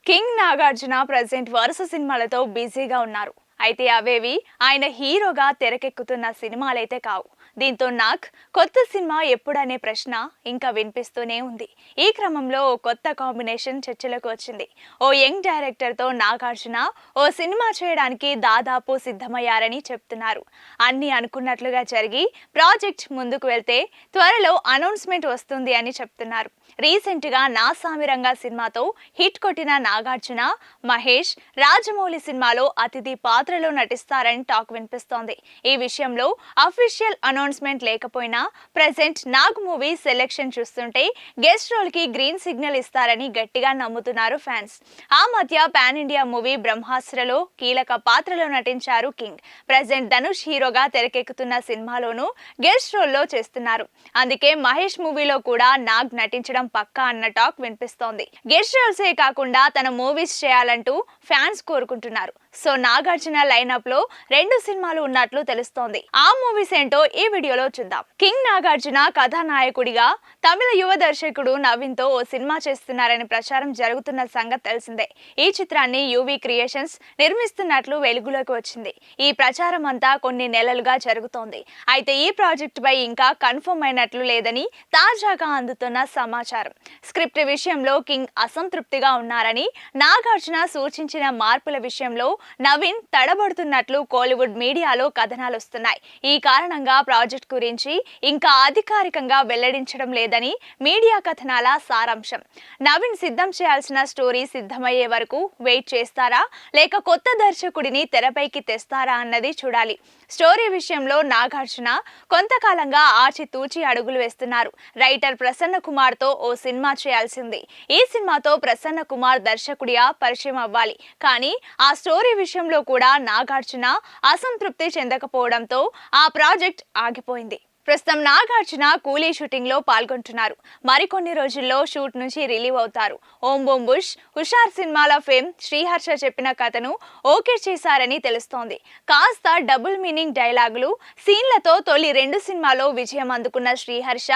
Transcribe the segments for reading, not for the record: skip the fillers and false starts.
King Nagarjuna present వరుస సినిమాలతో బిజీగా ఉన్నారు. అయితే అవేవి ఆయన హీరోగా తెరకెక్కుతున్న సినిమాలైతే కావు. దీంతో నాగ్ కొత్త సినిమా ఎప్పుడనే ప్రశ్న ఇంకా వినిపిస్తూనే ఉంది. ఈ క్రమంలో ఓ కొత్త కాంబినేషన్ చర్చలకు వచ్చింది. ఓ యంగ్ డైరెక్టర్తో నాగార్జున ఓ సినిమా చేయడానికి దాదాపు సిద్ధమయ్యారని చెప్తున్నారు. అన్ని అనుకున్నట్లుగా జరిగి ప్రాజెక్ట్ ముందుకు వెళ్తే త్వరలో అనౌన్స్మెంట్ వస్తుంది అని చెప్తున్నారు. రీసెంట్గా నా సామిరంగా సినిమాతో హిట్ కొట్టిన నాగార్జున, మహేష్, రాజమౌళి సినిమాలో అతిథి పాత్రలో నటిస్తారని టాక్ వినిపిస్తోంది. ఈ విషయంలో అఫీషియల్ అనౌన్స్మెంట్ లేకపోయినా ప్రెజెంట్ నాగ్ మూవీ సెలెక్షన్ చూస్తుంటే గెస్ట్ రోల్ కి గ్రీన్ సిగ్నల్ ఇస్తారని గట్టిగా నమ్ముతున్నారు ఫ్యాన్స్. ఆ మధ్య పాన్ ఇండియా మూవీ బ్రహ్మాస్త్రలో కీలక పాత్రలో నటించారు కింగ్. ప్రెజెంట్ ధనుష్ హీరోగా తెరకెక్కుతున్న సినిమాలోనూ గెస్ట్ రోల్లో చేస్తున్నారు. అందుకే మహేష్ మూవీలో కూడా నాగ్ నటించడం పక్కా అన్న టాక్ వినిపిస్తోంది. గెస్ట్ రోల్సే కాకుండా తన మూవీస్ చేయాలంటూ ఫ్యాన్స్ కోరుకుంటున్నారు. సో నాగార్జున లైనప్ లో 2 సినిమాలు ఉన్నట్లు తెలుస్తోంది. ఆ మూవీస్ ఏంటో ఈ వీడియోలో చూద్దాం. కింగ్ నాగార్జున కథానాయకుడిగా తమిళ యువ దర్శకుడు నవీన్ తో ఓ సినిమా చేస్తున్నారని ప్రచారం జరుగుతున్న సంగతి తెలిసిందే. ఈ చిత్రాన్ని యువి క్రియేషన్స్ నిర్మిస్తున్నట్లు వెలుగులోకి వచ్చింది. ఈ ప్రచారం అంతా కొన్ని నెలలుగా జరుగుతోంది. అయితే ఈ ప్రాజెక్ట్ పై ఇంకా కన్ఫర్మ్ అయినట్లు లేదని తాజాగా అందుతున్న సమాచారం. స్క్రిప్ట్ విషయంలో కింగ్ అసంతృప్తిగా ఉన్నారని, నాగార్జున సూచించిన మార్పుల విషయంలో నవీన్ తడబడుతున్నట్లు కోలీవుడ్ మీడియాలో కథనాలు వస్తున్నాయి. ఈ కారణంగా ప్రాజెక్ట్ గురించి ఇంకా అధికారికంగా వెల్లడించడం లేదని మీడియా కథనాల సారాంశం. నవీన్ సిద్ధం చేయాల్సిన స్టోరీ సిద్ధమయ్యే వరకు వెయిట్ చేస్తారా లేక కొత్త దర్శకుడిని తెరపైకి తెస్తారా అన్నది చూడాలి. స్టోరీ విషయంలో నాగార్జున కొంతకాలంగా ఆచితూచి అడుగులు వేస్తున్నారు. రైటర్ ప్రసన్న కుమార్ తో ఓ సినిమా చేయాల్సింది. ఈ సినిమాతో ప్రసన్న కుమార్ దర్శకుడిగా పరిచయం అవ్వాలి. కానీ ఆ స్టోరీ విషయంలో కూడా నాగార్జున అసంతృప్తి చెందకపోవడంతో ఆ ప్రాజెక్ట్ ఆగిపోయింది. ప్రస్తుతం నాగార్జున కూలీ షూటింగ్ లో పాల్గొంటున్నారు. మరికొన్ని రోజుల్లో షూట్ నుంచి రిలీవ్ అవుతారు. ఓం బోం బుష్, హుషార్ సినిమాల ఫేమ్ శ్రీహర్ష చెప్పిన కథను ఓకే చేశారని తెలుస్తోంది. కాస్త డబుల్ మీనింగ్ డైలాగులు, సీన్లతో తొలి 2 సినిమాలో విజయం అందుకున్న శ్రీహర్ష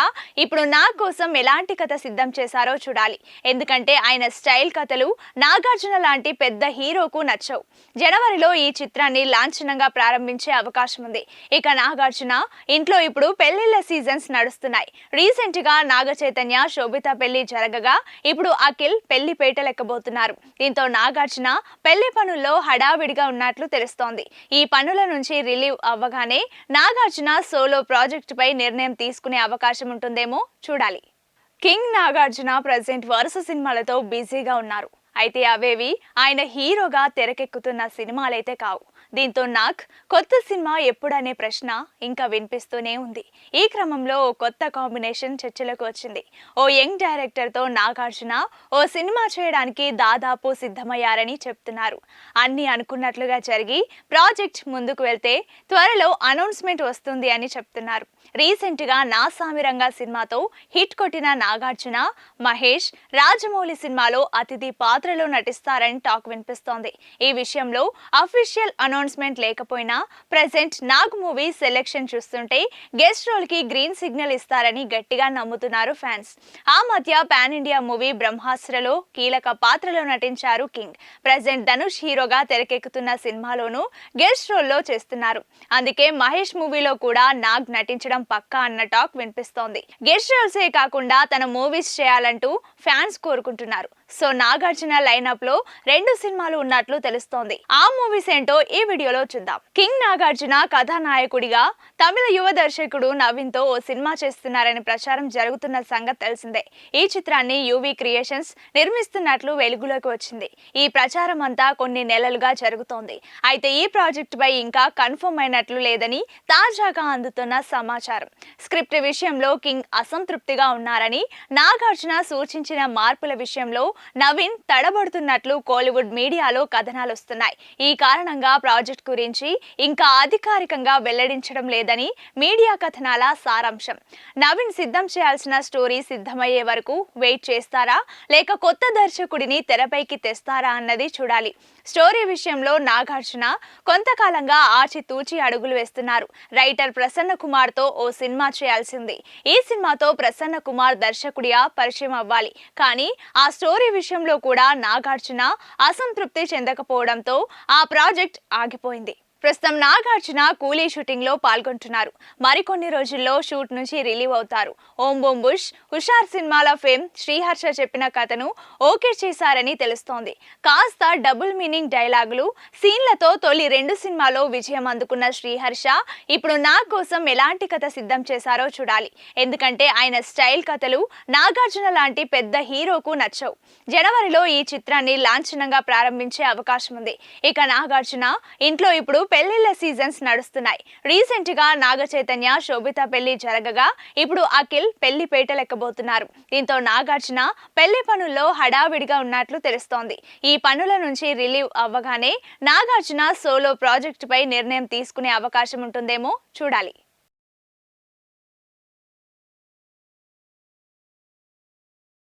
ఇప్పుడు నాగ్ కోసం ఎలాంటి కథ సిద్ధం చేశారో చూడాలి. ఎందుకంటే ఆయన స్టైల్ కథలు నాగార్జున లాంటి పెద్ద హీరోకు నచ్చవు. జనవరిలో ఈ చిత్రాన్ని లాంఛనంగా ప్రారంభించే అవకాశం ఉంది. ఇక నాగార్జున ఇంట్లో ఇప్పుడు పెళ్లిళ్ల సీజన్స్ నడుస్తున్నాయి. రీసెంట్ గా నాగ చైతన్య, శోభిత పెళ్లి జరగగా ఇప్పుడు అఖిల్ పెళ్లి పేటలెక్కబోతున్నారు. దీంతో నాగార్జున పెళ్లి పనుల్లో హడావిడిగా ఉన్నట్లు తెలుస్తోంది. ఈ పనుల నుంచి రిలీవ్ అవ్వగానే నాగార్జున సోలో ప్రాజెక్ట్ పై నిర్ణయం తీసుకునే అవకాశం ఉంటుందేమో చూడాలి. కింగ్ నాగార్జున ప్రెజెంట్ వరుస సినిమాలతో బిజీగా ఉన్నారు. అయితే అవేవి ఆయన హీరోగా తెరకెక్కుతున్న సినిమాలైతే కావు. దీంతో నాగ్ కొత్త సినిమా ఎప్పుడనే ప్రశ్న ఇంకా వినిపిస్తూనే ఉంది. ఈ క్రమంలో ఓ కొత్త కాంబినేషన్ చర్చలకు వచ్చింది. ఓ యంగ్ డైరెక్టర్తో నాగార్జున ఓ సినిమా చేయడానికి దాదాపు సిద్ధమయ్యారని చెప్తున్నారు. అన్ని అనుకున్నట్లుగా జరిగి ప్రాజెక్ట్ ముందుకు వెళ్తే త్వరలో అనౌన్స్మెంట్ వస్తుంది అని చెప్తున్నారు. రీసెంట్గా నా సామిరంగా సినిమాతో హిట్ కొట్టిన నాగార్జున, మహేష్, రాజమౌళి సినిమాలో అతిథి పాత్రలో నటిస్తారని టాక్ వినిపిస్తోంది. ఈ విషయంలో అఫీషియల్ అనౌన్స్మెంట్ లేకపోయినా ప్రెజెంట్ నాగ్ మూవీ సెలెక్షన్ చూస్తుంటే గెస్ట్ రోల్ కి గ్రీన్ సిగ్నల్ ఇస్తారని గట్టిగా నమ్ముతున్నారు ఫ్యాన్స్. ఆ మధ్య పాన్ ఇండియా మూవీ బ్రహ్మాస్త్రలో కీలక పాత్రలో నటించారు కింగ్. ప్రెజెంట్ ధనుష్ హీరోగా తెరకెక్కుతున్న సినిమాలోనూ గెస్ట్ రోల్లో చేస్తున్నారు. అందుకే మహేష్ మూవీలో కూడా నాగ్ నటించడం పక్కా అన్న టాక్ వినిపిస్తోంది. గెస్ట్ రోల్సే కాకుండా తన మూవీస్ చేయాలంటూ ఫ్యాన్స్ కోరుకుంటున్నారు. సో నాగార్జున లైనప్ లో 2 సినిమాలు ఉన్నట్లు తెలుస్తోంది. ఆ మూవీస్ ఏంటో ఈ వీడియోలో చూద్దాం. కింగ్ నాగార్జున కథానాయకుడిగా తమిళ యువ దర్శకుడు నవీన్ తో ఓ సినిమా చేస్తున్నారని ప్రచారం జరుగుతున్న సంగతి తెలిసిందే. ఈ చిత్రాన్ని యువి క్రియేషన్స్ నిర్మిస్తున్నట్లు వెలుగులోకి వచ్చింది. ఈ ప్రచారం అంతా కొన్ని నెలలుగా జరుగుతోంది. అయితే ఈ ప్రాజెక్ట్ పై ఇంకా కన్ఫర్మ్ అయినట్లు లేదని తాజాగా అందుతున్న సమాచారం. స్క్రిప్ట్ విషయంలో కింగ్ అసంతృప్తిగా ఉన్నారని, నాగార్జున సూచించిన మార్పుల విషయంలో నవీన్ తడబడుతున్నట్లు కోలీవుడ్ మీడియాలో కథనాలు వస్తున్నాయి. ఈ కారణంగా ప్రాజెక్ట్ గురించి ఇంకా అధికారికంగా వెల్లడించడం లేదని మీడియా కథనాల సారాంశం. నవీన్ సిద్ధం చేయాల్సిన స్టోరీ సిద్ధమయ్యే వరకు వెయిట్ చేస్తారా లేక కొత్త దర్శకుడిని తెరపైకి తెస్తారా అన్నది చూడాలి. స్టోరీ విషయంలో నాగార్జున కొంతకాలంగా ఆచితూచి అడుగులు వేస్తున్నారు. రైటర్ ప్రసన్న కుమార్ తో ఓ సినిమా చేయాల్సింది. ఈ సినిమాతో ప్రసన్న కుమార్ దర్శకుడిగా పరిచయం అవ్వాలి. కానీ ఆ స్టోరీ విషయంలో కూడా నాగార్జున అసంతృప్తి చెందకపోవడంతో ఆ ప్రాజెక్ట్ ఆగిపోయింది. ప్రస్తుతం నాగార్జున కూలీ షూటింగ్ లో పాల్గొంటున్నారు. మరికొన్ని రోజుల్లో షూట్ నుంచి రిలీవ్ అవుతారు. ఓం బూమ్ బుష్, హుషార్ సినిమాల ఫేమ్ శ్రీహర్ష చెప్పిన కథను ఓకే చేశారని తెలుస్తోంది. కాస్త డబుల్ మీనింగ్ డైలాగులు, సీన్లతో తొలి 2 సినిమాలో విజయం అందుకున్న శ్రీహర్ష ఇప్పుడు నాగ్ కోసం ఎలాంటి కథ సిద్ధం చేశారో చూడాలి. ఎందుకంటే ఆయన స్టైల్ కథలు నాగార్జున లాంటి పెద్ద హీరోకు నచ్చవు. జనవరిలో ఈ చిత్రాన్ని లాంఛనంగా ప్రారంభించే అవకాశం ఉంది. ఇక నాగార్జున ఇంట్లో ఇప్పుడు పెళ్లిళ్ల సీజన్స్ నడుస్తున్నాయి. రీసెంట్ గా నాగ చైతన్య శోభిత పెళ్లి జరగగా ఇప్పుడు అఖిల్ పెళ్లి పేటలెక్కబోతున్నారు. దీంతో నాగార్జున పెళ్లి పనుల్లో హడావిడిగా ఉన్నట్లు తెలుస్తోంది. ఈ పనుల నుంచి రిలీవ్ అవ్వగానే నాగార్జున సోలో ప్రాజెక్ట్ పై నిర్ణయం తీసుకునే అవకాశం ఉంటుందేమో చూడాలి.